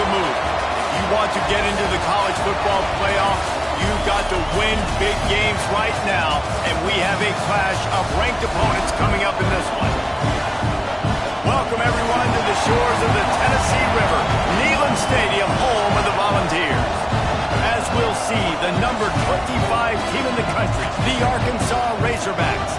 the move. If you want to get into the college football playoffs, you've got to win big games right now, and we have a clash of ranked opponents coming up in this one. Welcome, everyone, to the shores of the Tennessee River, Neyland Stadium, home of the Volunteers. As we'll see, the number 25 team in the country, the Arkansas Razorbacks,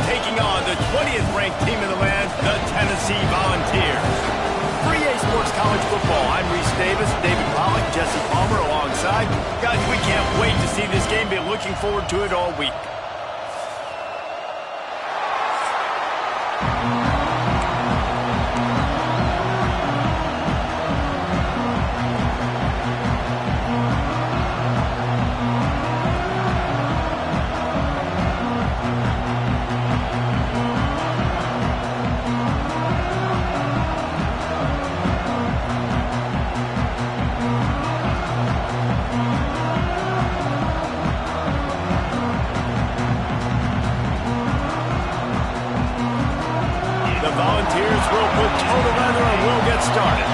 taking on the 20th ranked team in the land, the Tennessee Volunteers. 3A Sports College Football. I'm Reese Davis, David Pollack, Jesse Palmer alongside. Guys, we can't wait to see this game. Been looking forward to it all week. Volunteers will put toe together and we'll get started.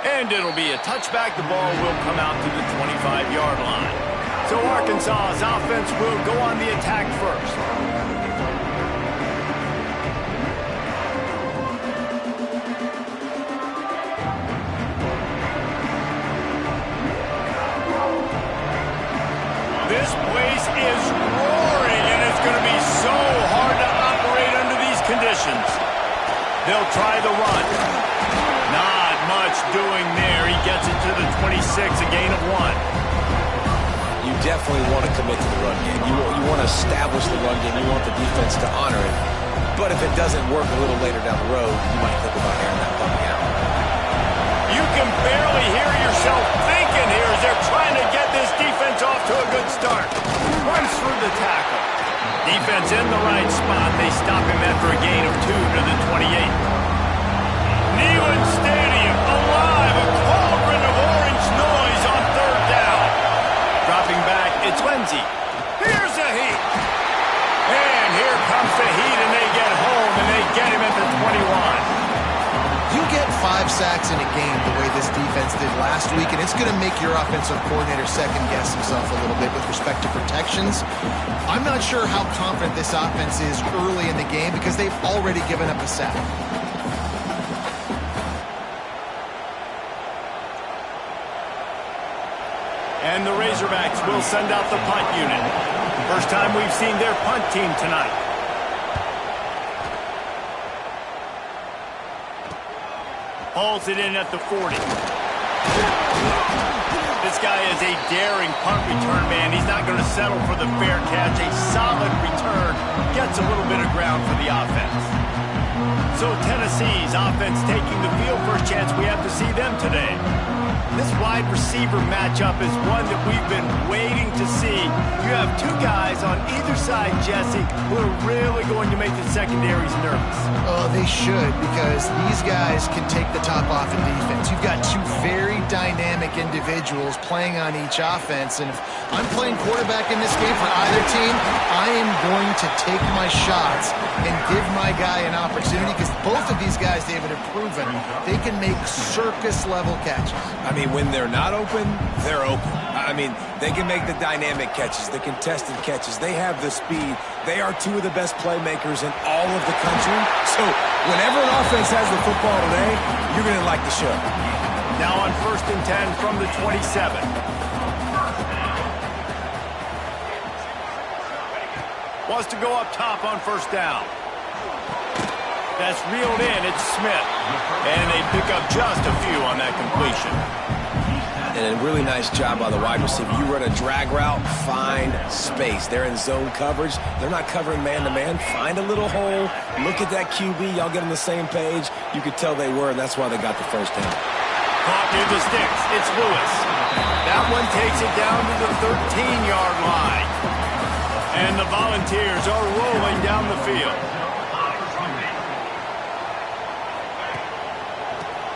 And it'll be a touchback. The ball will come out to the 25-yard line. So Arkansas's offense will go on the attack first. This place is roaring, and it's going to be so hard to operate under these conditions. They'll try the run. Not much doing there. He gets it to the 26, a gain of 1. You definitely want to commit to the run game. You want to establish the run game. You want the defense to honor it. But if it doesn't work a little later down the road, you might think about airing that puppy out. You can barely hear yourself thinking here as they're trying to get this defense off to a good start. Runs through the tackle. Defense in the right spot. They stop him after a gain of 2 to the 28. Neyland Stadium alive, a cauldron of orange noise on third down. Dropping back, it's Lindsey. Here's a heat. And here comes the heat, and they get home, and they get him at the 21. You get 5 sacks in a game the way this defense did last week, and it's going to make your offensive coordinator second-guess himself a little bit with respect to protections. I'm not sure how confident this offense is early in the game because they've already given up a sack. And the Razorbacks will send out the punt unit. First time we've seen their punt team tonight. Hauls it in at the 40. This guy is a daring punt return man. He's not going to settle for the fair catch. A solid return gets a little bit of ground for the offense. So Tennessee's offense taking the field. First chance we have to see them today. This wide receiver matchup is one that we've been waiting to see. You have 2 guys on either side, Jesse, who are really going to make the secondaries nervous. Oh, they should, because these guys can take the top off in defense. You've got 2 very dynamic individuals playing on each offense, and if I'm playing quarterback in this game for either team, I am going to take my shots and give my guy an opportunity, because both of these guys, David, have proven they can make circus-level catches. I mean, when they're not open, they're open. I mean, they can make the dynamic catches, the contested catches. They have the speed. They are 2 of the best playmakers in all of the country. So whenever an offense has the football today, you're going to like the show. Now on 1st and 10 from the 27. Wants to go up top on 1st down. That's reeled in. It's Smith. And they pick up just a few on that completion. And a really nice job by the wide receiver. You run a drag route, find space. They're in zone coverage. They're not covering man-to-man. Find a little hole. Look at that QB. Y'all get on the same page. You could tell they were, and that's why they got the first down. Caught near the sticks. It's Lewis. That one takes it down to the 13-yard line. And the Volunteers are rolling down the field.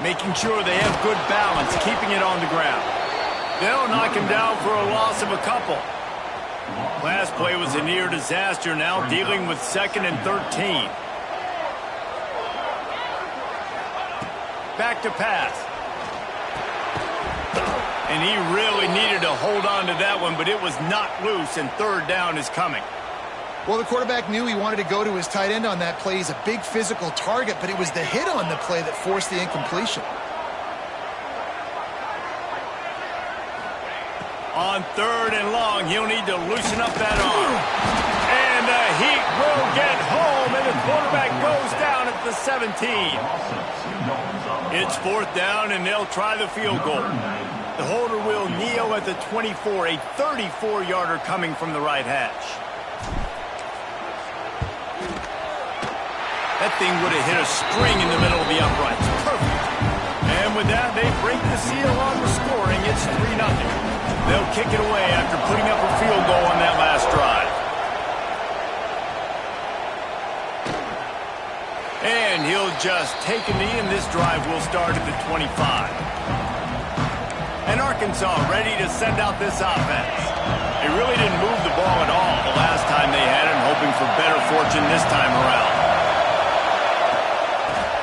Making sure they have good balance, keeping it on the ground. They'll knock him down for a loss of a couple. Last play was a near disaster, now dealing with 2nd and 13. Back to pass. And he really needed to hold on to that one, but it was not loose, and 3rd down is coming. Well, the quarterback knew he wanted to go to his tight end on that play. He's a big physical target, but it was the hit on the play that forced the incompletion. On 3rd and long, he'll need to loosen up that arm. And the Heat will get home, and the quarterback goes down at the 17. It's 4th down, and they'll try the field goal. The holder will kneel at the 24, a 34-yarder coming from the right hash. That thing would have hit a spring in the middle of the uprights. Perfect. And with that, they break the seal on the scoring. It's 3-0. They'll kick it away after putting up a field goal on that last drive. And he'll just take a knee, and this drive will start at the 25. And Arkansas ready to send out this offense. They really didn't move the ball at all the last time they had it, hoping for better fortune this time around.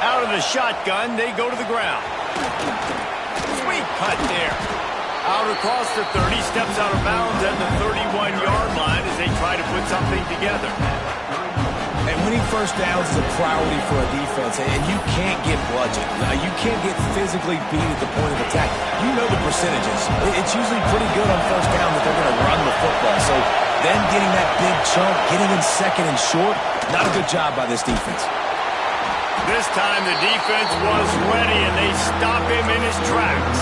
Out of the shotgun, they go to the ground. Sweet cut there. Out across the 30, steps out of bounds at the 31-yard line as they try to put something together. And winning first downs is a priority for a defense, and you can't get bludgeoned. You can't get physically beat at the point of attack. You know the percentages. It's usually pretty good on first down that they're going to run the football. So then getting that big chunk, getting in 2nd and short, not a good job by this defense. This time the defense was ready, and they stop him in his tracks.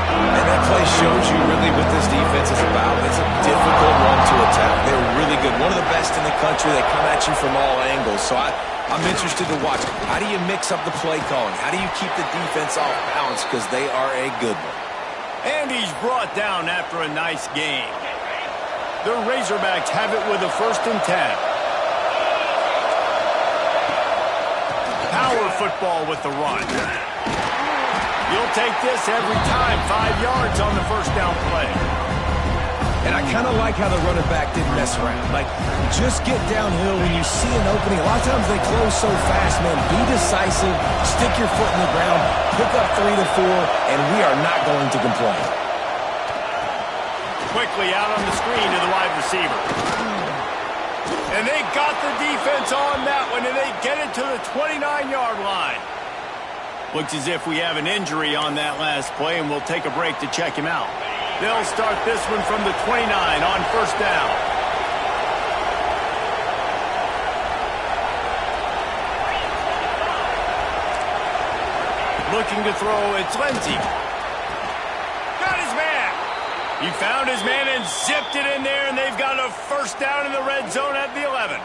And that play shows you really what this defense is about. It's a difficult one to attack. They're really good. One of the best in the country. They come at you from all angles. So I'm interested to watch. How do you mix up the play calling? How do you keep the defense off balance? Because they are a good one. And he's brought down after a nice game. The Razorbacks have it with a 1st and 10. Power football with the run. You'll take this every time. 5 yards on the 1st down play. And I kind of like how the running back didn't mess around. Like, just get downhill when you see an opening. A lot of times they close so fast, man. Be decisive. Stick your foot in the ground. Pick up 3 to 4, and we are not going to complain. Quickly out on the screen to the wide receiver. And they got the defense on that one, and they get it to the 29-yard line. Looks as if we have an injury on that last play, and we'll take a break to check him out. They'll start this one from the 29 on 1st down. Looking to throw, it's Lindsey. Got his man. He found his man and zipped it in there, and they've got a 1st down in the red zone at the 11.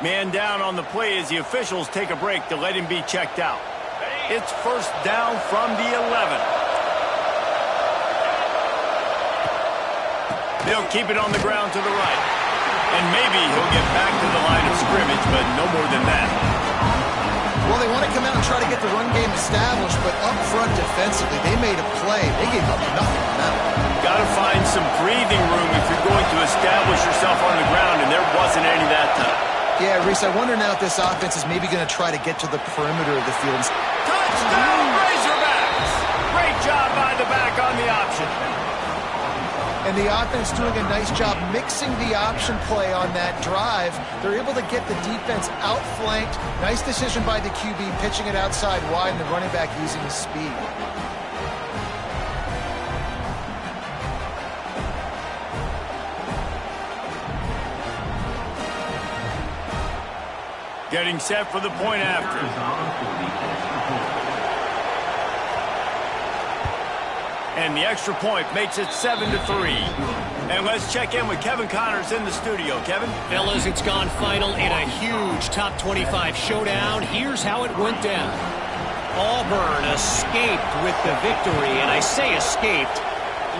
Man down on the play as the officials take a break to let him be checked out. It's 1st down from the 11. They'll keep it on the ground to the right. And maybe he'll get back to the line of scrimmage, but no more than that. Well, they want to come out and try to get the run game established, but up front defensively, they made a play. They gave up nothing on that one. Got to find some breathing room if you're going to establish yourself on the ground, and there wasn't any that time. Yeah, Reese, I wonder now if this offense is maybe going to try to get to the perimeter of the field. Touchdown, Razorbacks! Great job by the back on the option. And the offense doing a nice job mixing the option play on that drive. They're able to get the defense outflanked. Nice decision by the QB, pitching it outside wide, and the running back using his speed. Getting set for the point after. And the extra point makes it 7-3. And let's check in with Kevin Connors in the studio. Kevin? Fellas, it's gone final in a huge top 25 showdown. Here's how it went down. Auburn escaped with the victory, and I say escaped.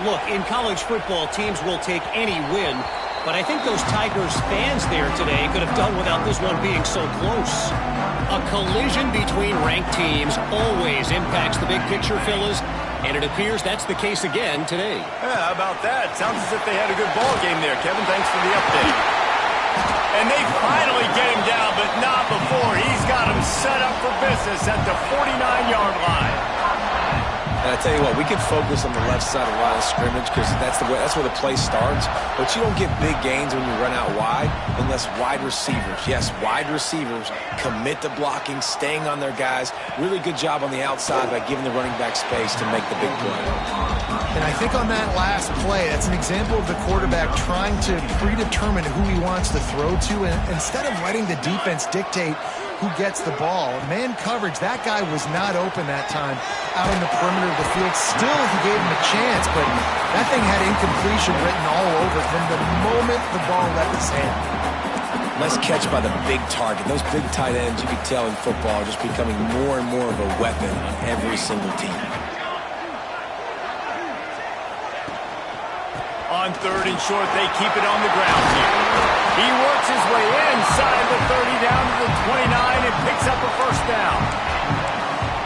Look, in college football, teams will take any win, but I think those Tigers fans there today could have done without this one being so close. A collision between ranked teams always impacts the big picture, fellas, and it appears that's the case again today. Yeah, how about that? Sounds as if they had a good ball game there, Kevin. Thanks for the update. And they finally get him down, but not before. He's got him set up for business at the 49-yard line. And I tell you what, we can focus on the left side of the line of scrimmage because that's where the play starts. But you don't get big gains when you run out wide unless wide receivers, yes, wide receivers commit to blocking, staying on their guys. Really good job on the outside by giving the running back space to make the big play. And I think on that last play, that's an example of the quarterback trying to predetermine who he wants to throw to, and instead of letting the defense dictate who gets the ball. Man coverage, that guy was not open that time out on the perimeter of the field. Still, he gave him a chance, but that thing had incompletion written all over it from the moment the ball left his hand. Nice catch by the big target. Those big tight ends, you could tell in football, are just becoming more and more of a weapon on every single team. On 3rd and short, they keep it on the ground here. He works his way inside the 30 down to the 29 and picks up a first down.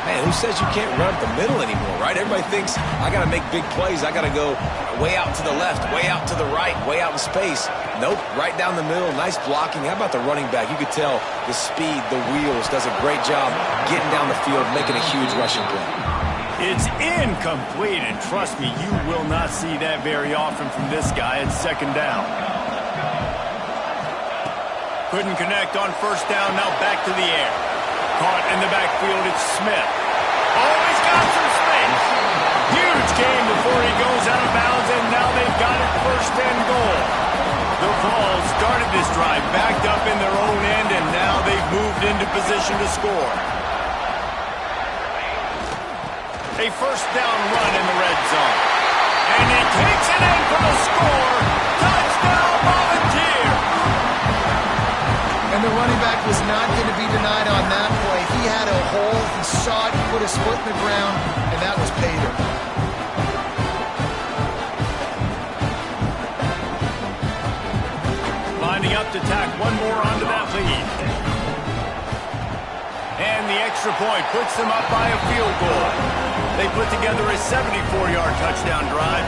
Man, who says you can't run up the middle anymore, right? Everybody thinks, I got to make big plays. I got to go way out to the left, way out to the right, way out in space. Nope, right down the middle. Nice blocking. How about the running back? You could tell the speed, the wheels, does a great job getting down the field, making a huge rushing play. It's incomplete, and trust me, you will not see that very often from this guy at 2nd down. Couldn't connect on 1st down, now back to the air. Caught in the backfield, it's Smith. Oh, he's got some space. Huge game before he goes out of bounds, and now they've got it 1st and goal. The Vols started this drive backed up in their own end, and now they've moved into position to score. A 1st down run in the red zone. And he takes it in for the score. Touchdown, Volunteer! And the running back was not going to be denied on that play. He had a hole, he saw it, he put his foot in the ground, and that was pay dirt. Lining up to tack one more onto that lead. And the extra point puts them up by a field goal. They put together a 74-yard touchdown drive,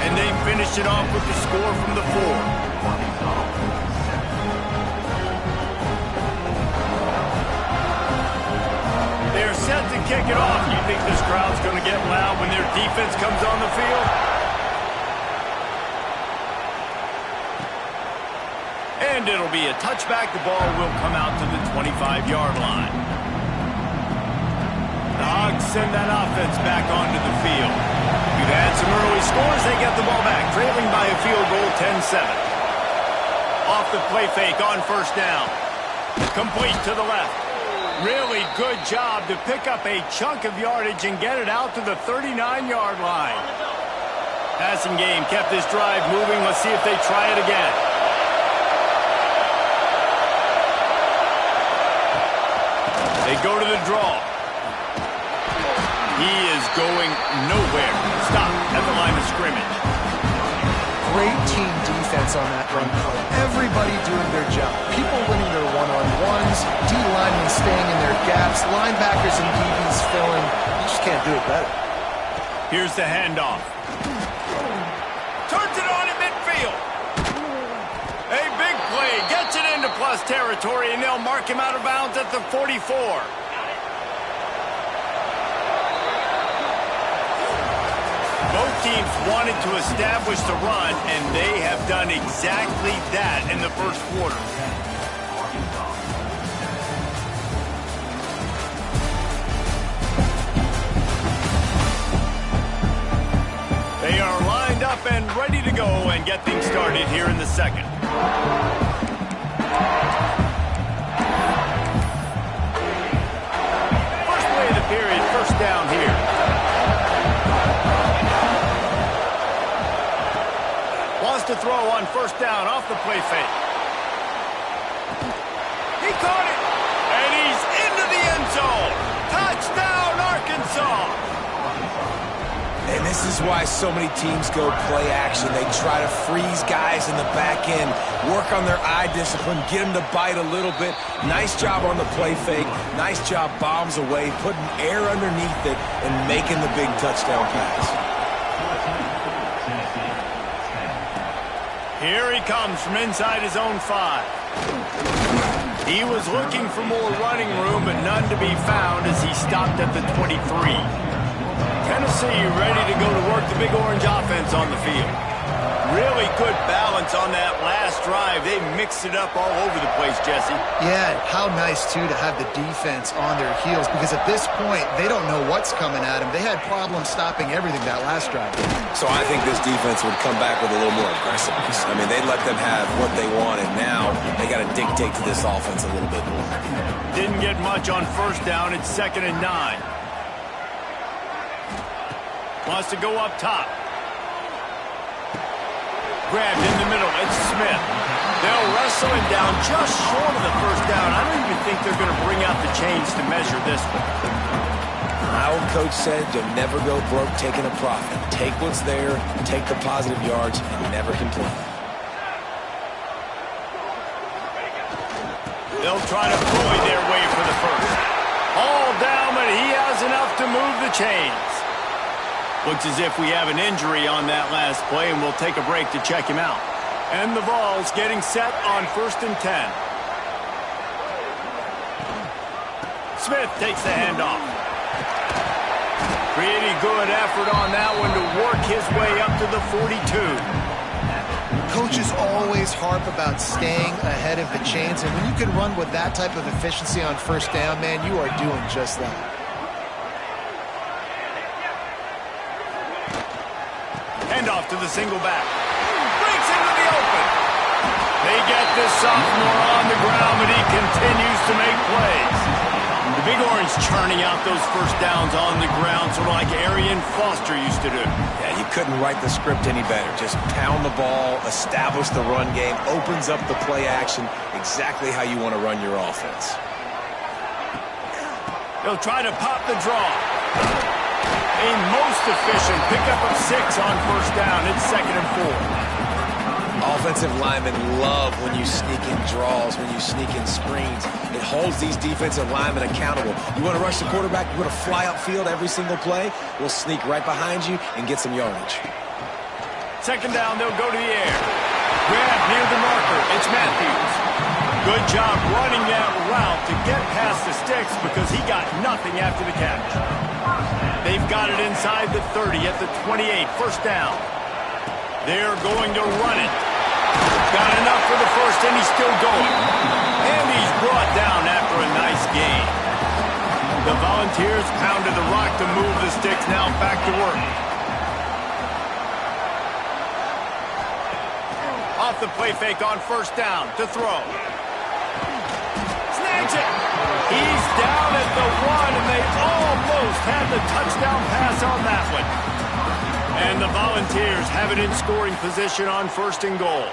and they finished it off with the score from the 4. They're set to kick it off. You think this crowd's going to get loud when their defense comes on the field? And it'll be a touchback. The ball will come out to the 25-yard line. The Hogs send that offense back onto the field. We've had some early scores. They get the ball back, trailing by a field goal, 10-7. Off the play fake on 1st down. Complete to the left. Really good job to pick up a chunk of yardage and get it out to the 39-yard line. Passing game kept this drive moving. Let's see if they try it again. They go to the draw. He is going nowhere. Stop at the line of scrimmage. Great team defense on that run play. Everybody doing their job. People winning their one-on-ones, D-linemen staying in their gaps, linebackers and DBs filling. You just can't do it better. Here's the handoff. Turns it on in midfield. A big play. Gets it into plus territory, and they'll mark him out of bounds at the 44. Both teams wanted to establish the run, and they have done exactly that in the 1st quarter. They are lined up and ready to go and get things started here in the 2nd. First play of the period, 1st down here. to throw on first down off the play fake. He caught it, and he's into the end zone. Touchdown, Arkansas. And this is why so many teams go play action. They try to freeze guys in the back end, work on their eye discipline, get them to bite a little bit. Nice job on the play fake. Nice job bombs away, putting air underneath it, and making the big touchdown pass. Here he comes from inside his own 5. He was looking for more running room, but none to be found as he stopped at the 23. Tennessee ready to go to work the Big Orange offense on the field. Really good balance on that last drive. They mixed it up all over the place, Jesse. Yeah, how nice, too, to have the defense on their heels, because at this point, they don't know what's coming at them. They had problems stopping everything that last drive. So I think this defense would come back with a little more aggressiveness. I mean, they let them have what they wanted. Now they got to dictate to this offense a little bit more. Didn't get much on first down. It's 2nd and 9. Wants to go up top. Grabbed in the middle. It's Smith. They'll wrestle him down just short of the first down. I don't even think they're going to bring out the chains to measure this one. My old coach said, you'll never go broke taking a profit. Take what's there, take the positive yards, and never complain. They'll try to bully their way for the first. All down, but he has enough to move the chains. Looks as if we have an injury on that last play, and we'll take a break to check him out. And the Vols getting set on 1st and 10. Smith takes the handoff. Pretty good effort on that one to work his way up to the 42. Coaches always harp about staying ahead of the chains, and when you can run with that type of efficiency on first down, man, you are doing just that. Handoff to the single back. Breaks into the open. They get this sophomore on the ground, but he continues to make plays. The Big Orange churning out those first downs on the ground, sort of like Arian Foster used to do. Yeah, you couldn't write the script any better. Just pound the ball, establish the run game, opens up the play action, exactly how you want to run your offense. They'll try to pop the draw. A most efficient pickup of 6 on first down. It's 2nd and 4. Offensive linemen love when you sneak in draws, when you sneak in screens. It holds these defensive linemen accountable. You want to rush the quarterback, you want to fly upfield every single play, we'll sneak right behind you and get some yardage. 2nd down, they'll go to the air. Grab near the marker. It's Matthews. Good job running that route to get past the sticks because he got nothing after the catch. They've got it inside the 30 at the 28. First down. They're going to run it. Got enough for the first, and he's still going. And he's brought down after a nice gain. The Volunteers pounded the rock to move the sticks. Now back to work. Off the play fake on first down to throw. Snags it. He's down at the 1, and they almost had the touchdown pass on that one. And the Volunteers have it in scoring position on 1st and goal.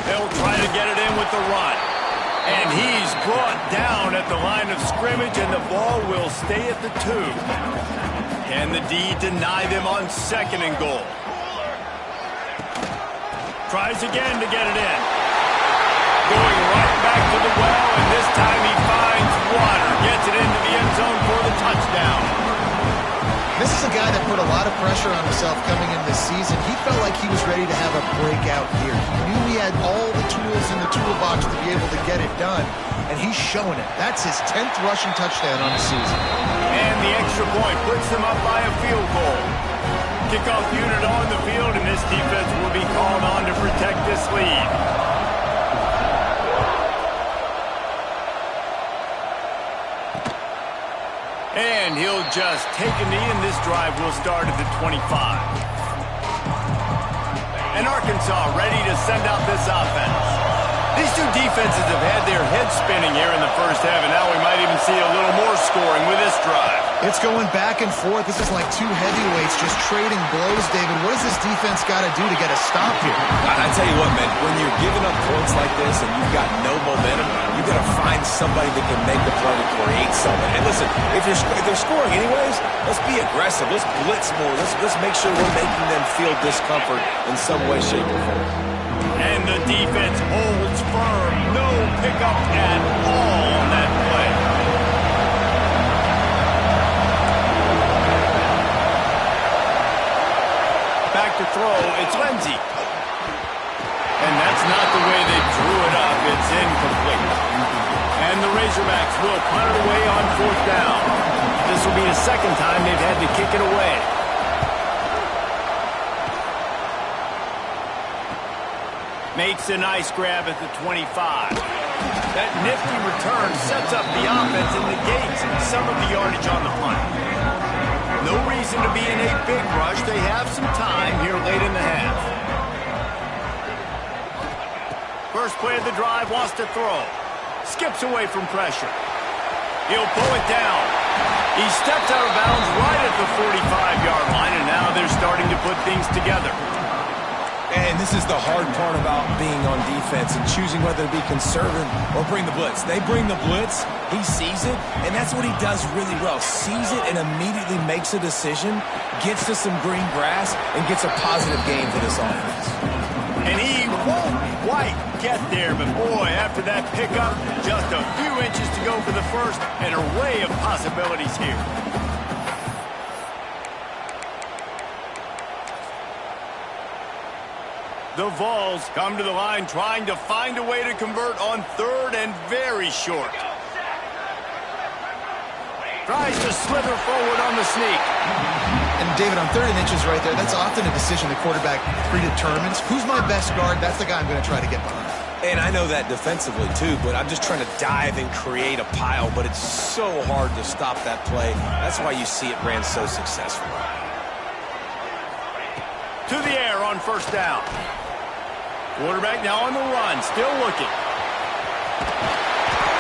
They'll try to get it in with the run. And he's brought down at the line of scrimmage, and the ball will stay at the 2. Can the D deny them on 2nd and goal? Tries again to get it in. Going right back to the well, and this time he finds water. Gets it into the end zone for the touchdown. This is a guy that put a lot of pressure on himself coming in this season. He felt like he was ready to have a breakout year. He knew he had all the tools in the toolbox to be able to get it done, and he's showing it. That's his 10th rushing touchdown on the season. And the extra point puts them up by a field goal. Kickoff unit on the field, and this defense will be called on to protect this lead. And he'll just take a knee, and this drive will start at the 25. And Arkansas ready to send out this offense. These two defenses have had their heads spinning here in the first half, and now we might even see a little more scoring with this drive. It's going back and forth. This is like two heavyweights just trading blows, David. What does this defense got to do to get a stop here? I tell you what, man, when you're giving up points like this and you've got no momentum, you got to find somebody that can make a play to create something. And listen, if they're scoring anyways, let's be aggressive. Let's blitz more. Let's make sure we're making them feel discomfort in some way, shape, or form. And the defense holds firm. No pickup at all on that play. Back to throw, it's Lindsey. And that's not the way they drew it up. It's incomplete. And the Razorbacks will punt it away on 4th down. This will be the second time they've had to kick it away. Makes a nice grab at the 25. That nifty return sets up the offense and negates some of the yardage on the punt. No reason to be in a big rush. They have some time here late in the half. First play of the drive, wants to throw. Skips away from pressure. He'll pull it down. He steps out of bounds right at the 45-yard line, and now they're starting to put things together. And this is the hard part about being on defense and choosing whether to be conservative or bring the blitz. They bring the blitz, he sees it, and that's what he does really well. Sees it and immediately makes a decision, gets to some green grass, and gets a positive gain for this offense. And he won't quite get there, but boy, after that pickup, just a few inches to go for the first, an array of possibilities here. The Vols come to the line trying to find a way to convert on 3rd and very short. Tries to slither forward on the sneak. And David, on 3rd and inches right there, that's often a decision the quarterback predetermines. Who's my best guard? That's the guy I'm going to try to get behind. And I know that defensively too, but I'm just trying to dive and create a pile, but it's so hard to stop that play. That's why you see it ran so successful. To the air on 1st down. Quarterback now on the run, still looking.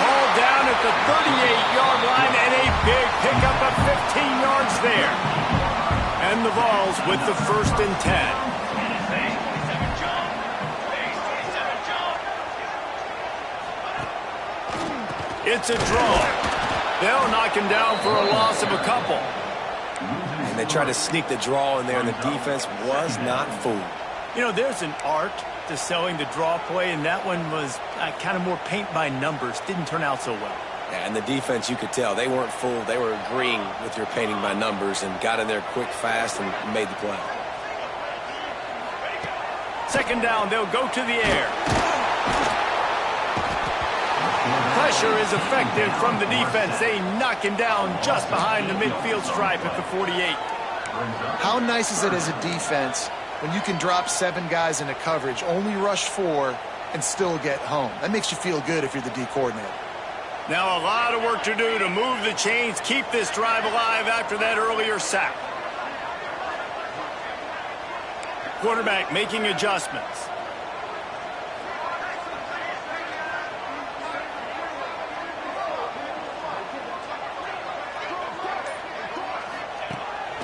Ball down at the 38-yard line and a big pickup of 15 yards there. And the Vols with the 1st and 10. It's a draw. They'll knock him down for a loss of a couple. And they tried to sneak the draw in there, and the defense was not fooled. You know, there's an art to selling the draw play, and that one was kind of more paint by numbers. Didn't turn out so well. Yeah, and the defense, you could tell, they weren't fooled. They were agreeing with your painting by numbers and got in there quick, fast, and made the play. 2nd down, they'll go to the air. Pressure is effective from the defense. They knock him down just behind the midfield stripe at the 48. How nice is it as a defense when you can drop 7 guys into coverage, only rush 4, and still get home? That makes you feel good if you're the D coordinator. Now a lot of work to do to move the chains, keep this drive alive after that earlier sack. Quarterback making adjustments.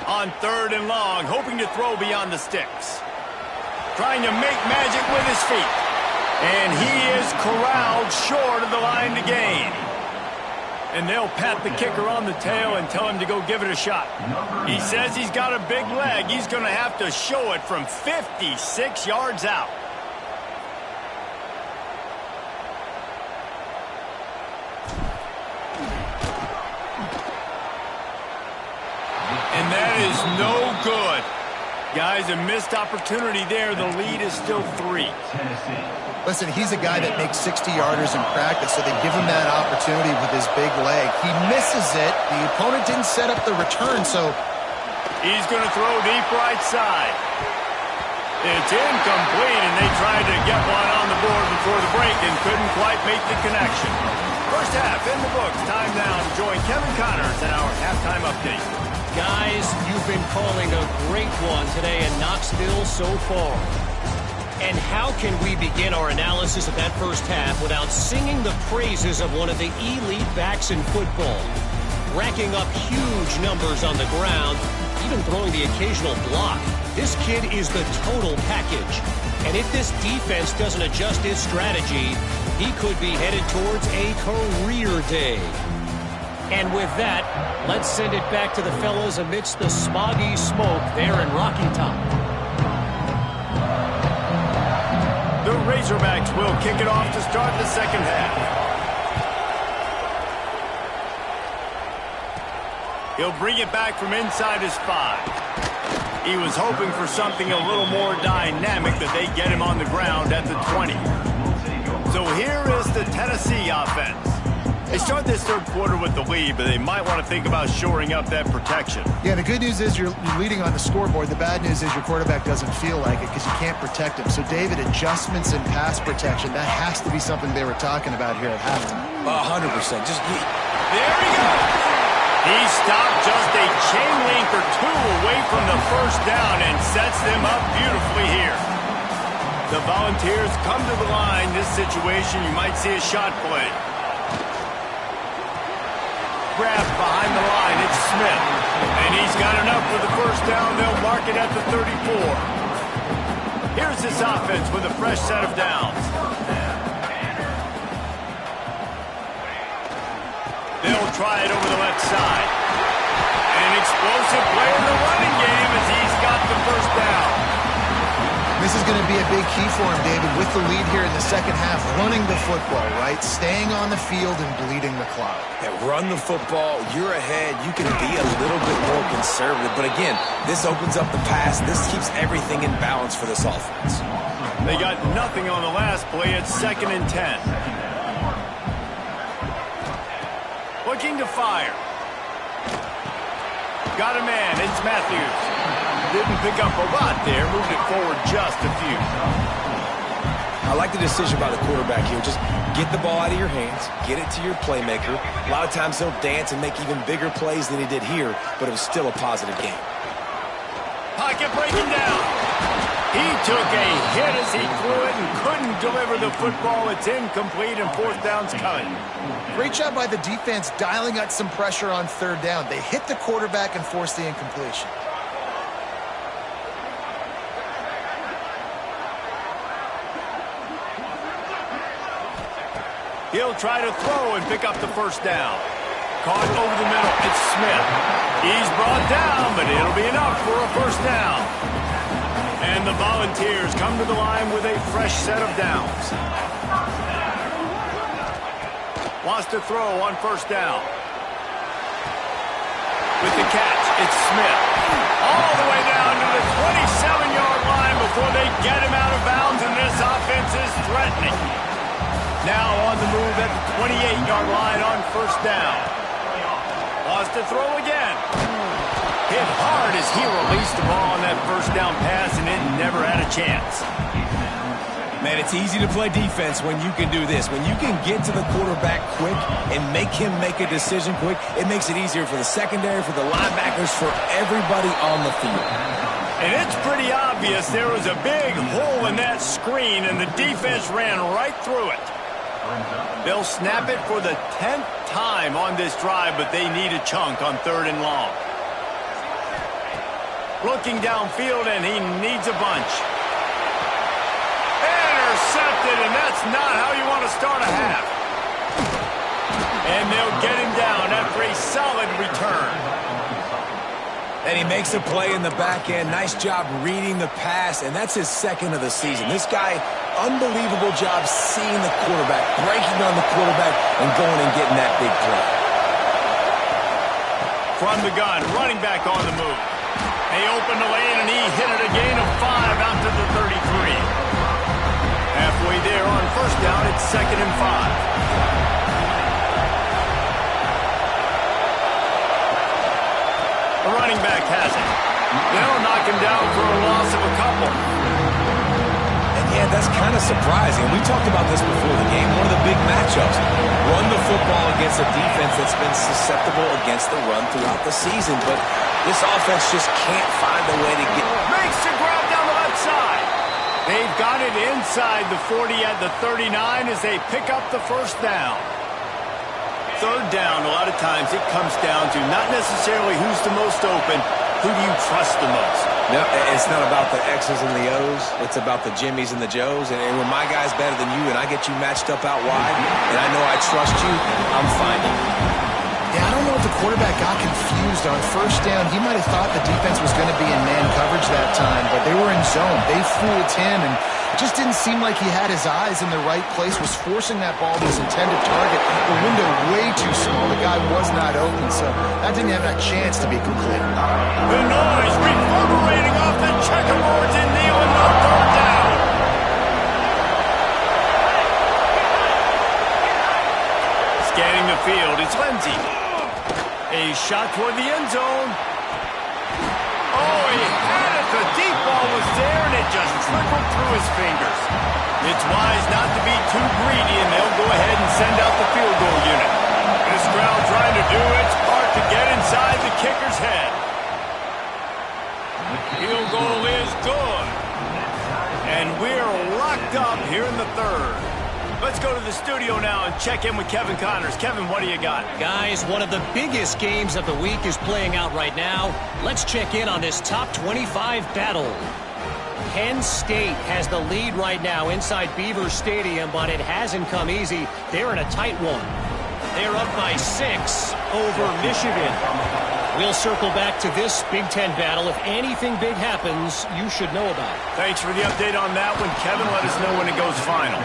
On 3rd and long, hoping to throw beyond the sticks. Trying to make magic with his feet. And he is corralled short of the line to gain. And they'll pat the kicker on the tail and tell him to go give it a shot. He says he's got a big leg. He's going to have to show it from 56 yards out. And that is no good. Guys, a missed opportunity there. The lead is still 3. Listen, he's a guy that makes 60-yarders in practice, so they give him that opportunity with his big leg. He misses it. The opponent didn't set up the return, so he's going to throw deep right side. It's incomplete, and they tried to get one on the board before the break and couldn't quite make the connection. First half in the books. Time now to join Kevin Connors in our halftime update. Guys, you've been calling a great one today in Knoxville so far. And how can we begin our analysis of that first half without singing the praises of one of the elite backs in football? racking up huge numbers on the ground, even throwing the occasional block. This kid is the total package. And if this defense doesn't adjust its strategy, he could be headed towards a career day. And with that, let's send it back to the fellas amidst the smoggy smoke there in Rocky Top. The Razorbacks will kick it off to start the second half. He'll bring it back from inside his 5. He was hoping for something a little more dynamic, that they get him on the ground at the 20. So here is the Tennessee offense. They start this third quarter with the lead, but they might want to think about shoring up that protection. Yeah, the good news is you're leading on the scoreboard. The bad news is your quarterback doesn't feel like it because you can't protect him. So, David, adjustments in pass protection, that has to be something they were talking about here at halftime. 100%. There he goes. He stopped just a chain link or 2 away from the first down and sets them up beautifully here. The Volunteers come to the line. This situation, you might see a shot play. Grab behind the line. It's Smith. And he's got enough for the first down. They'll mark it at the 34. Here's this offense with a fresh set of downs. They'll try it over the left side. An explosive play in the running game as he's got the first down. This is going to be a big key for him, David, with the lead here in the second half, running the football, right? Staying on the field and bleeding the clock. Yeah, run the football. You're ahead. You can be a little bit more conservative. But again, this opens up the pass. This keeps everything in balance for this offense. They got nothing on the last play. It's 2nd and 10. Looking to fire. Got a man. It's Matthews. Didn't pick up a lot there. Moved it forward just a few. I like the decision by the quarterback here. Just get the ball out of your hands. Get it to your playmaker. A lot of times he'll dance and make even bigger plays than he did here, but it was still a positive game. Pocket breaking down. He took a hit as he threw it and couldn't deliver the football. It's incomplete and 4th down's coming. Great job by the defense dialing out some pressure on 3rd down. They hit the quarterback and forced the incompletion. He'll try to throw and pick up the first down. Caught over the middle. It's Smith. He's brought down, but it'll be enough for a first down. And the Volunteers come to the line with a fresh set of downs. Wants to throw on first down. With the catch, it's Smith. All the way down to the 27-yard line before they get him out of bounds, and this offense is threatening. Now on the move at the 28-yard line on first down. Wants to throw again. Hit hard as he released the ball on that first down pass, and it never had a chance. Man, it's easy to play defense when you can do this. When you can get to the quarterback quick and make him make a decision quick, it makes it easier for the secondary, for the linebackers, for everybody on the field. And it's pretty obvious there was a big hole in that screen, and the defense ran right through it. They'll snap it for the 10th time on this drive, but they need a chunk on 3rd and long. Looking downfield, and he needs a bunch. Intercepted, and that's not how you want to start a half. And they'll get him down after a solid return. And he makes a play in the back end. Nice job reading the pass, and that's his 2nd of the season. This guy, unbelievable job seeing the quarterback, breaking on the quarterback, and going and getting that big play. From the gun, running back on the move. They open the lane, and he hit it a gain of 5 out to the 33. Halfway there on first down, it's 2nd and 5. The running back has it. They'll knock him down for a loss of a couple. And yeah, that's kind of surprising. We talked about this before the game. One of the big matchups. Run the football against a defense that's been susceptible against the run throughout the season. But this offense just can't find a way to get... Makes the grab down the left side. They've got it inside the 40 at the 39 as they pick up the first down. third down, a lot of times it comes down to not necessarily who's the most open, who do you trust the most? No, it's not about the X's and the O's. It's about the Jimmys and the Joes. And when my guy's better than you and I get you matched up out wide and I know I trust you, I'm finding. Yeah, I don't know if the quarterback got confused on first down. He might have thought the defense was going to be in man coverage that time, but they were in zone. They fooled him, and it just didn't seem like he had his eyes in the right place, was forcing that ball to his intended target. The window way too small. The guy was not open, so that didn't have a chance to be complete. The noise reverberating off the checkerboards in Neyland on third down. Scanning the field, it's Lindsey. A shot toward the end zone. Oh, he had it. The deep ball was there, and it just trickled through his fingers. It's wise not to be too greedy, and they'll go ahead and send out the field goal unit. This crowd trying to do its part to get inside the kicker's head. Field goal is good. And we're locked up here in the third. Let's go to the studio now and check in with Kevin Connors. Kevin, what do you got? Guys, one of the biggest games of the week is playing out right now. Let's check in on this top 25 battle. Penn State has the lead right now inside Beaver Stadium, but it hasn't come easy. They're in a tight one. They're up by 6 over Michigan. We'll circle back to this Big Ten battle. If anything big happens, you should know about it. Thanks for the update on that one, Kevin. Let us know when it goes final.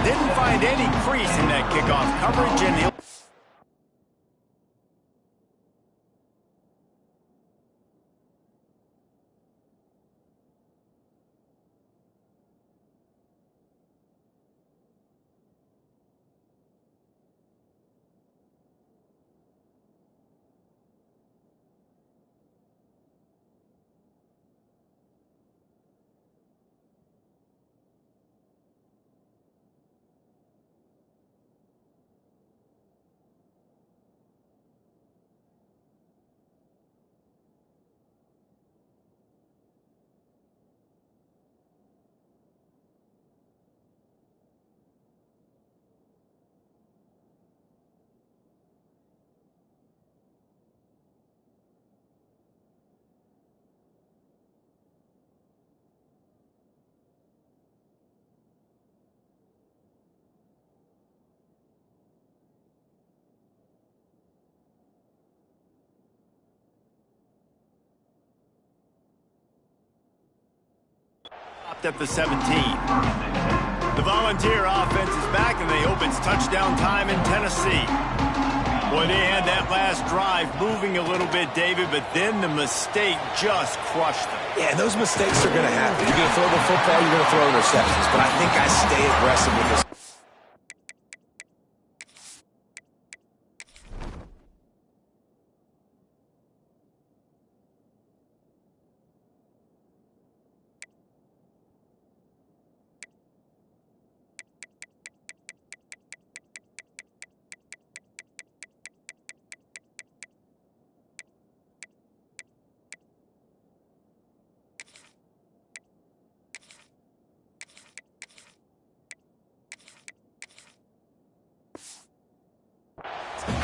Didn't find any crease in that kickoff coverage, and he'll... at the 17. The Volunteer offense is back, and they hope it's touchdown time in Tennessee. Boy, they had that last drive moving a little bit, David, but then the mistake just crushed them. Yeah, and those mistakes are going to happen. You're going to throw the football, you're going to throw interceptions, but I think I stay aggressive with this.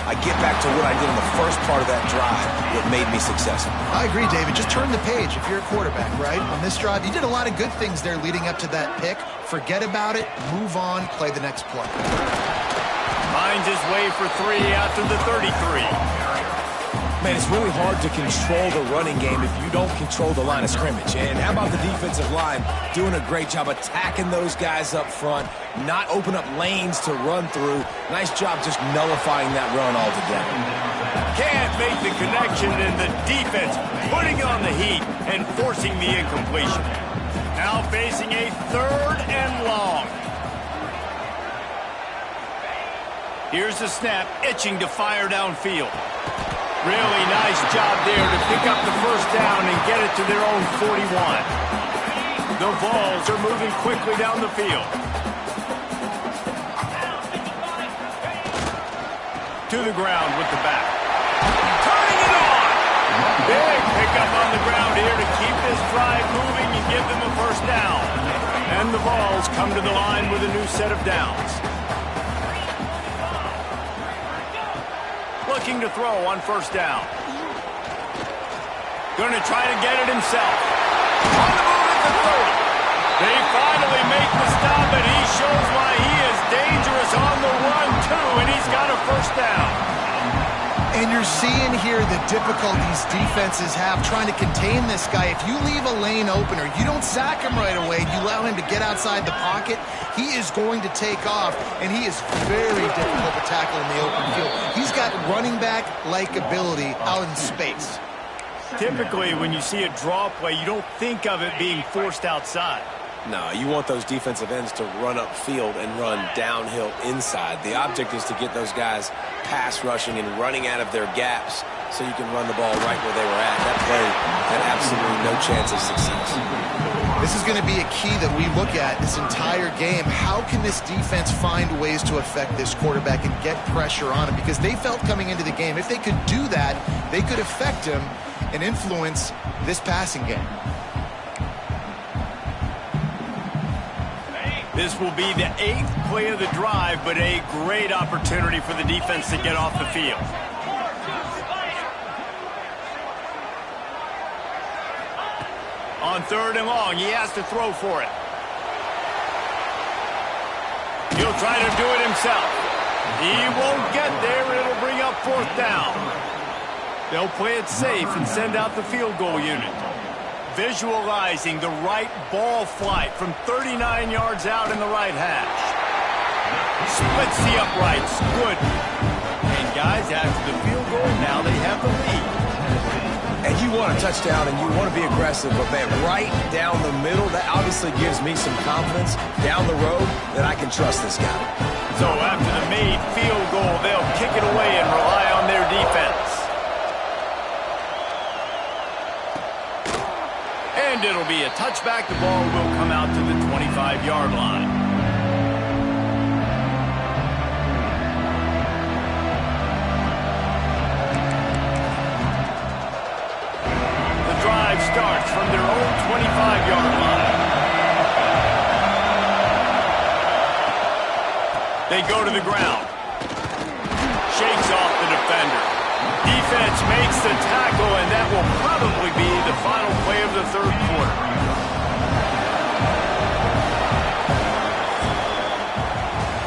I get back to what I did in the first part of that drive, what made me successful. I agree, David. Just turn the page if you're a quarterback, right? On this drive, you did a lot of good things there leading up to that pick. Forget about it, move on, play the next play. Finds his way for 3 after the 33. Man, it's really hard to control the running game if you don't control the line of scrimmage. And how about the defensive line doing a great job attacking those guys up front, not open up lanes to run through. Nice job just nullifying that run altogether. Can't make the connection, and the defense putting on the heat and forcing the incompletion. Now facing a 3rd and long. Here's the snap, itching to fire downfield. Really nice job there to pick up the first down and get it to their own 41. The Vols are moving quickly down the field. To the ground with the back. Turning it on! Big pickup on the ground here to keep this drive moving and give them a first down. And the Vols come to the line with a new set of downs. looking to throw on first down. Going to try to get it himself. On the move at the 30. They finally make the stop, and he shows why he is dangerous on the run, too, and he's got a first down. And you're seeing here the difficulties defenses have trying to contain this guy. If you leave a lane open or you don't sack him right away, you allow him to get outside the pocket, he is going to take off, and he is very difficult to tackle in the open field. He's got running back-like ability out in space. Typically, when you see a draw play, you don't think of it being forced outside. No, you want those defensive ends to run upfield and run downhill inside. The object is to get those guys pass rushing and running out of their gaps so you can run the ball right where they were at. That play had absolutely no chance of success. This is going to be a key that we look at this entire game. How can this defense find ways to affect this quarterback and get pressure on him? Because they felt coming into the game, if they could do that, they could affect him and influence this passing game. This will be the 8th play of the drive, but a great opportunity for the defense to get off the field. On 3rd and long, he has to throw for it. He'll try to do it himself. He won't get there. It'll bring up 4th down. They'll play it safe and send out the field goal unit. Visualizing the right ball flight from 39 yards out in the right hash. Splits the uprights. Good. And guys, after the field goal, now they have the lead. And you want a touchdown and you want to be aggressive, but man, right down the middle, that obviously gives me some confidence down the road that I can trust this guy. So after the made field goal, they'll kick it away and rely on their defense. And it'll be a touchback. The ball will come out to the 25-yard line. The drive starts from their own 25-yard line. They go to the ground. Shakes off the defender. Defense makes the tackle, and that will probably be the final play of the 3rd quarter.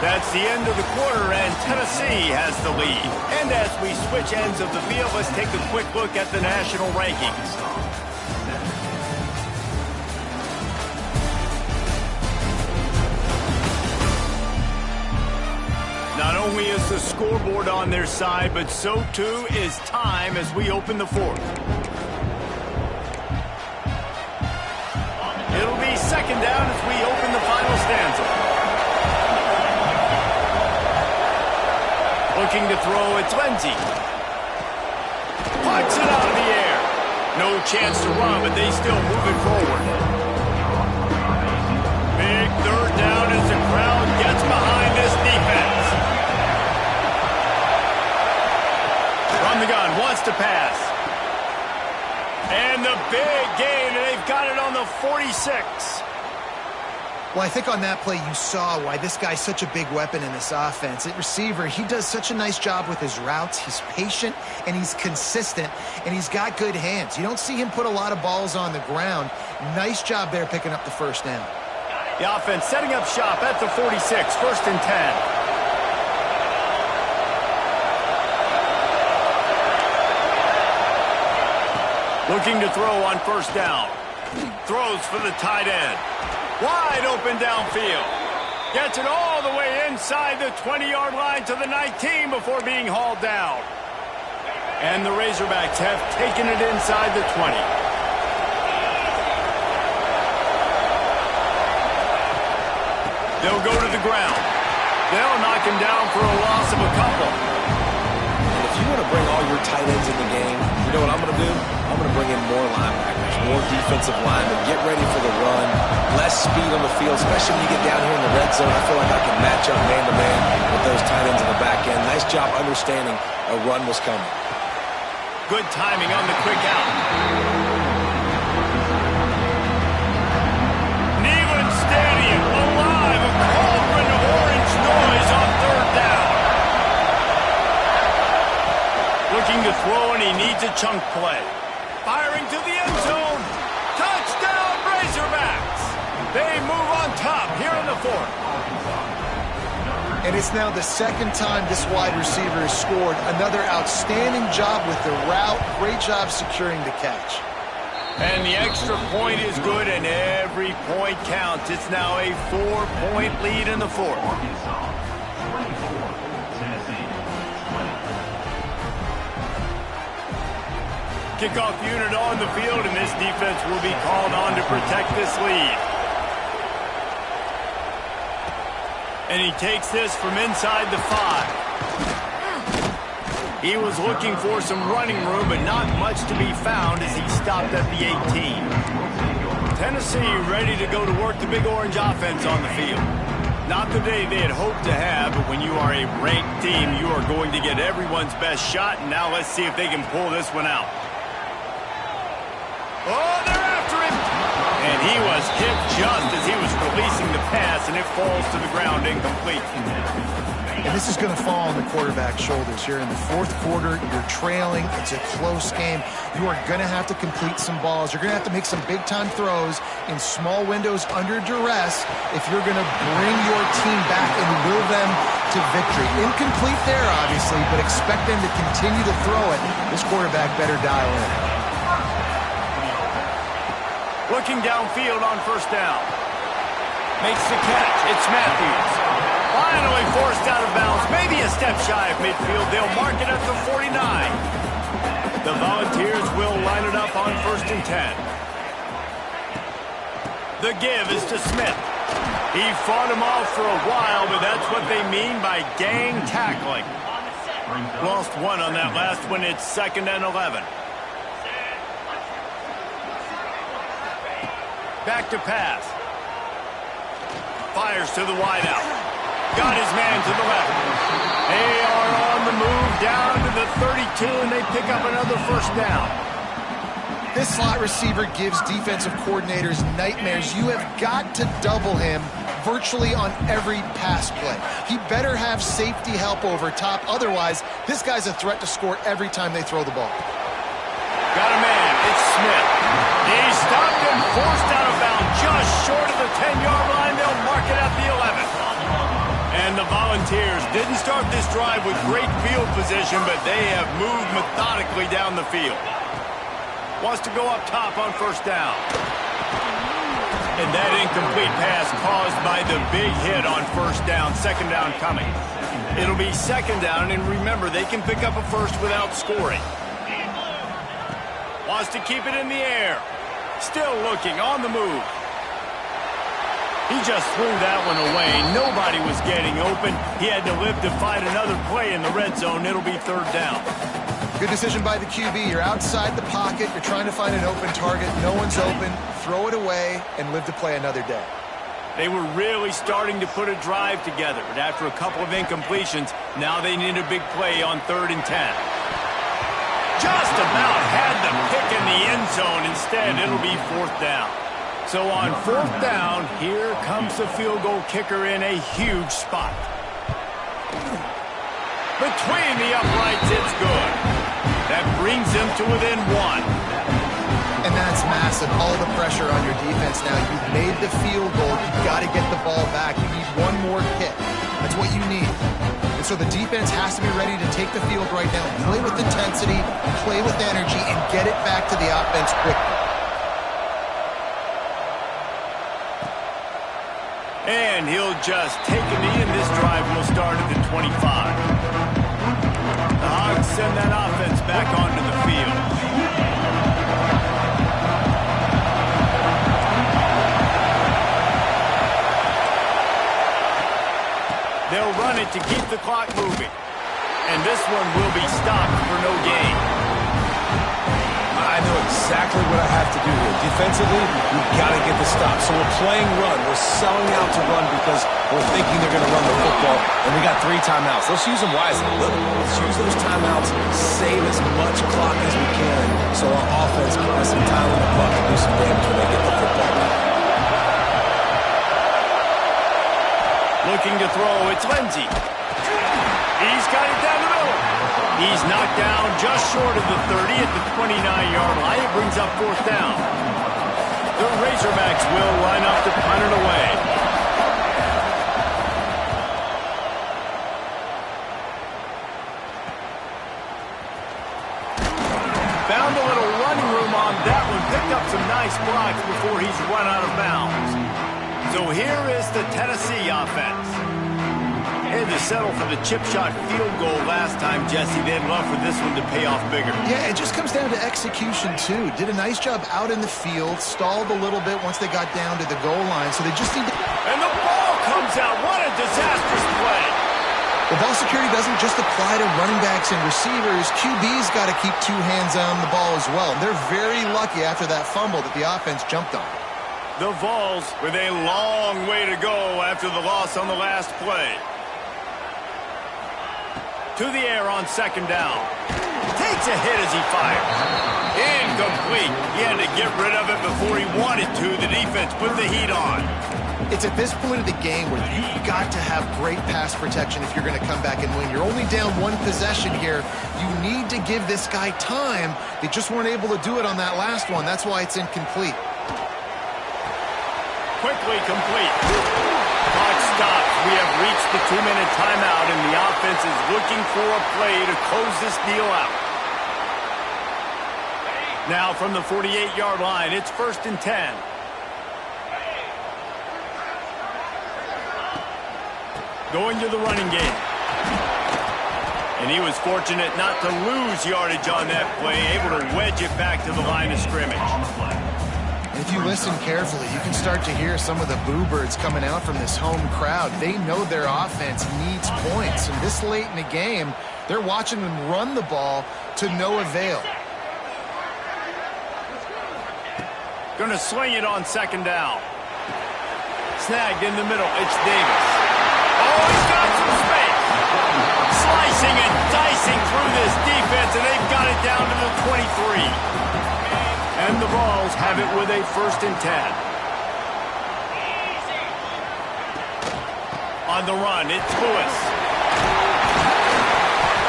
That's the end of the quarter, and Tennessee has the lead. And as we switch ends of the field, let's take a quick look at the national rankings. Not only is the scoreboard on their side, but so too is time as we open the 4th. It'll be 2nd down as we open the final stanza. Looking to throw, it's Lindsey. Punts it out of the air. No chance to run, but they still move it forward. Big 3rd down as the crowd gets behind this defense. From the gun, wants to pass. And the big gain, and they've got it on the 46. Well, I think on that play you saw why this guy's such a big weapon in this offense. At receiver, he does such a nice job with his routes. He's patient, and he's consistent, and he's got good hands. You don't see him put a lot of balls on the ground. Nice job there picking up the 1st down. The offense setting up shop at the 46, 1st and 10. Looking to throw on 1st down. Throws for the tight end. Wide open downfield. Gets it all the way inside the 20-yard line to the 19 before being hauled down. And the Razorbacks have taken it inside the 20. They'll go to the ground. They'll knock him down for a loss of a couple. And if you want to bring all your tight ends in the game, you know what I'm going to do? I'm going to bring in more linebackers, more defensive linemen, get ready for the run, less speed on the field, especially when you get down here in the red zone. I feel like I can match up man-to-man with those tight ends in the back end. Nice job understanding a run was coming. Good timing on the quick out. Neyland Stadium alive, a cauldron of orange noise on 3rd down. chunk play. Firing to the end zone. Touchdown, Razorbacks. They move on top here in the fourth. And it's now the second time this wide receiver has scored. Another outstanding job with the route. Great job securing the catch. And the extra point is good, and every point counts. It's now a 4-point lead in the fourth. Kickoff unit on the field, and this defense will be called on to protect this lead. And he takes this from inside the 5. He was looking for some running room, but not much to be found as he stopped at the 18. Tennessee ready to go to work the Big Orange offense on the field. Not the day they had hoped to have, but when you are a ranked team, you are going to get everyone's best shot, and now let's see if they can pull this one out. Oh, they're after him! And he was hit just as he was releasing the pass, and it falls to the ground incomplete. And this is going to fall on the quarterback's shoulders here in the fourth quarter. You're trailing. It's a close game. You are going to have to complete some balls. You're going to have to make some big-time throws in small windows under duress if you're going to bring your team back and will them to victory. Incomplete there, obviously, but expect them to continue to throw it. This quarterback better dial in. Looking downfield on first down. Makes the catch. It's Matthews. Finally forced out of bounds. Maybe a step shy of midfield. They'll mark it at the 49. The Volunteers will line it up on 1st and 10. The give is to Smith. He fought him off for a while, but that's what they mean by gang tackling. Lost one on that last one. It's 2nd and 11. Back to pass. Fires to the wideout. Got his man to the left. They are on the move down to the 32, and they pick up another first down. This slot receiver gives defensive coordinators nightmares. You have got to double him virtually on every pass play. He better have safety help over top. Otherwise, this guy's a threat to score every time they throw the ball. Got a man. It's Smith. He stopped and forced out of bounds just short of the 10-yard line. They'll mark it at the 11. And the Volunteers didn't start this drive with great field position, but they have moved methodically down the field. Wants to go up top on first down. And that incomplete pass caused by the big hit on first down. 2nd down coming. It'll be 2nd down, and remember, they can pick up a first without scoring. Wants to keep it in the air. Still looking, on the move. He just threw that one away. Nobody was getting open. He had to live to fight another play in the red zone. It'll be 3rd down. Good decision by the QB. You're outside the pocket. You're trying to find an open target. No one's open. Throw it away and live to play another day. They were really starting to put a drive together, but after a couple of incompletions, now they need a big play on 3rd and 10. Just about had the pick in the end zone. Instead, it'll be 4th down. So on 4th down, here comes the field goal kicker in a huge spot. Between the uprights, it's good. That brings them to within 1. And that's massive. All the pressure on your defense now. You've made the field goal. You've got to get the ball back. You need one more kick. That's what you need. And so the defense has to be ready to take the field right now. Play with intensity, play with energy, and get it back to the offense quickly. And he'll just take a knee, and this drive will start at the 25. The Hogs send that offense back onto the field. They'll run it to keep the clock moving. And this one will be stopped for no gain. I know exactly what I have to do here. Defensively, we've got to get the stop. So we're playing run. We're selling out to run because we're thinking they're going to run the football. And we got 3 timeouts. Let's use them wisely. Let's use those timeouts, save as much clock as we can so our offense has some time on the clock to do some damage when they get the football back. Looking to throw, it's Lindsey. He's got it down the middle. He He's knocked down just short of the 30 at the 29-yard line. It brings up 4th down. The Razorbacks will line up to punt it away. Found a little running room on that one. Picked up some nice blocks before he's run out of bounds. So here is the Tennessee offense. Had to settle for the chip shot field goal last time, Jesse. They'd love for this one to pay off bigger. Yeah, it just comes down to execution, too. Did a nice job out in the field, stalled a little bit once they got down to the goal line, so they just need to... And the ball comes out. What a disastrous play. The ball security doesn't just apply to running backs and receivers. QB's got to keep 2 hands on the ball as well. And they're very lucky after that fumble that the offense jumped on. The Vols with a long way to go after the loss on the last play. To the air on 2nd down. Takes a hit as he fires. Incomplete. He had to get rid of it before he wanted to. The defense put the heat on. It's at this point of the game where you've got to have great pass protection if you're going to come back and win. You're only down 1 possession here. You need to give this guy time. They just weren't able to do it on that last one. That's why it's incomplete. Quickly complete. Clock stops. We have reached the 2-minute timeout, and the offense is looking for a play to close this deal out. Now from the 48-yard line, it's 1st and 10. Going to the running game. And he was fortunate not to lose yardage on that play, able to wedge it back to the line of scrimmage. If you listen carefully, you can start to hear some of the boo birds coming out from this home crowd. They know their offense needs points, and this late in the game, they're watching them run the ball to no avail. Going to sling it on 2nd down. Snagged in the middle. It's Davis. Oh, he's got some space. Slicing and dicing through this defense, and they've got it down to the 23. And the Vols have it with a 1st and 10. On the run, it's Lewis.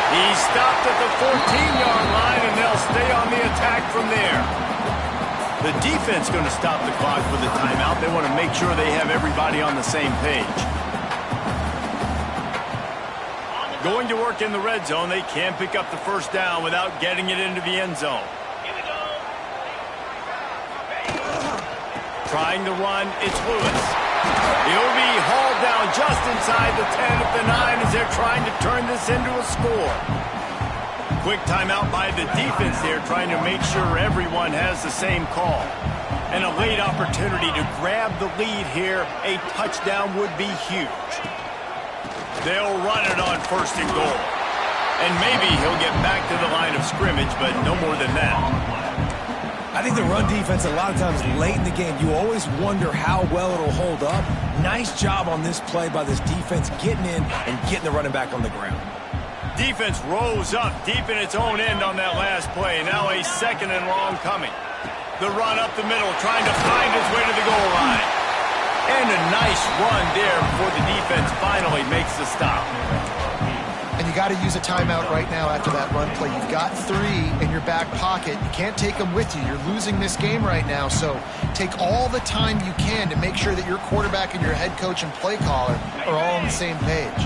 He's stopped at the 14-yard line, and they'll stay on the attack from there. The defense going to stop the clock with a timeout. They want to make sure they have everybody on the same page. Going to work in the red zone. They can't pick up the 1st down without getting it into the end zone. Trying to run, it's Lewis. He'll be hauled down just inside the 10 at the 9 as they're trying to turn this into a score. Quick timeout by the defense there, trying to make sure everyone has the same call. And a late opportunity to grab the lead here. A touchdown would be huge. They'll run it on 1st and goal. And maybe he'll get back to the line of scrimmage, but no more than that. I think the run defense, a lot of times late in the game, you always wonder how well it'll hold up. Nice job on this play by this defense getting in and getting the running back on the ground. Defense rose up deep in its own end on that last play. Now a 2nd and long coming. The run up the middle, trying to find his way to the goal line. And a nice run there before the defense finally makes the stop. And you got to use a timeout right now after that run play. You've got 3 in your back pocket. You can't take them with you. You're losing this game right now. So take all the time you can to make sure that your quarterback and your head coach and play caller are all on the same page.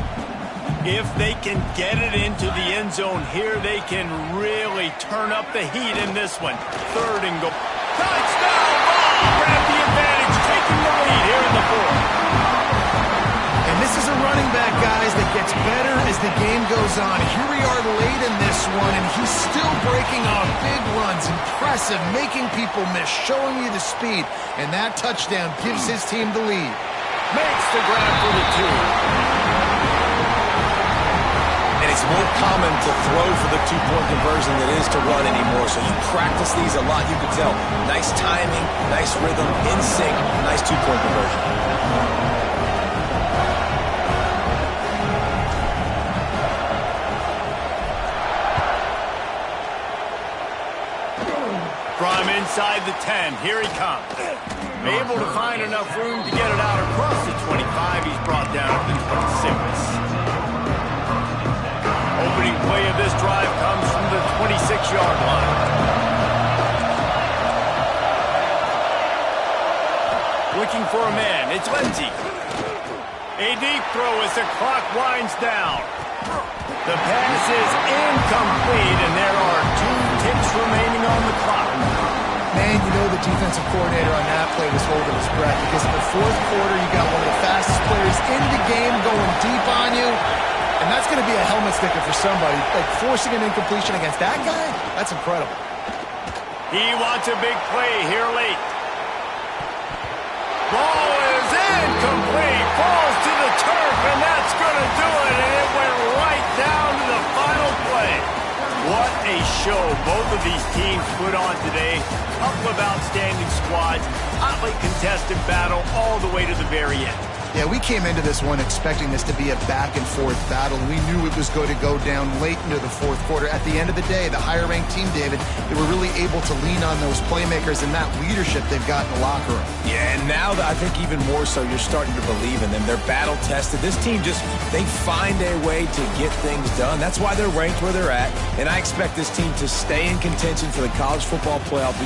If they can get it into the end zone here, they can really turn up the heat in this one. 3rd and goal. Touchdown! Ball! Grab the advantage, taking the lead here in the 4th. And this is a running back, guys, that gets better as the game goes on. Here we are late in this one, and he's still breaking off big runs. Impressive, making people miss, showing you the speed. And that touchdown gives his team the lead. Makes the grab for the 2. And it's more common to throw for the 2-point conversion than it is to run anymore. So you practice these a lot, you can tell. Nice timing, nice rhythm, in sync, nice 2-point conversion. From inside the 10, here he comes. Able to find enough room to get it out across the 25. He's brought down to the 26. Opening play of this drive comes from the 26-yard line. Looking for a man. It's Lindsey. A deep throw as the clock winds down. The pass is incomplete, and there are 2 ticks remaining on the clock. Man, you know the defensive coordinator on that play was holding his breath because in the fourth quarter, you got one of the fastest players in the game going deep on you, and that's going to be a helmet sticker for somebody. Like forcing an incompletion against that guy, that's incredible. He wants a big play here late. Ball is incomplete, falls to the turf, and that's going to do it, and it went right down to the final play. What a show both of these teams put on today. Couple of outstanding squads, hotly contested battle all the way to the very end. Yeah, we came into this one expecting this to be a back-and-forth battle. We knew it was going to go down late into the fourth quarter. At the end of the day, the higher-ranked team, David, they were really able to lean on those playmakers and that leadership they've got in the locker room. Yeah, and now I think even more so, you're starting to believe in them. They're battle-tested. This team they find a way to get things done. That's why they're ranked where they're at, and I expect this team to stay in contention for the college football playoff.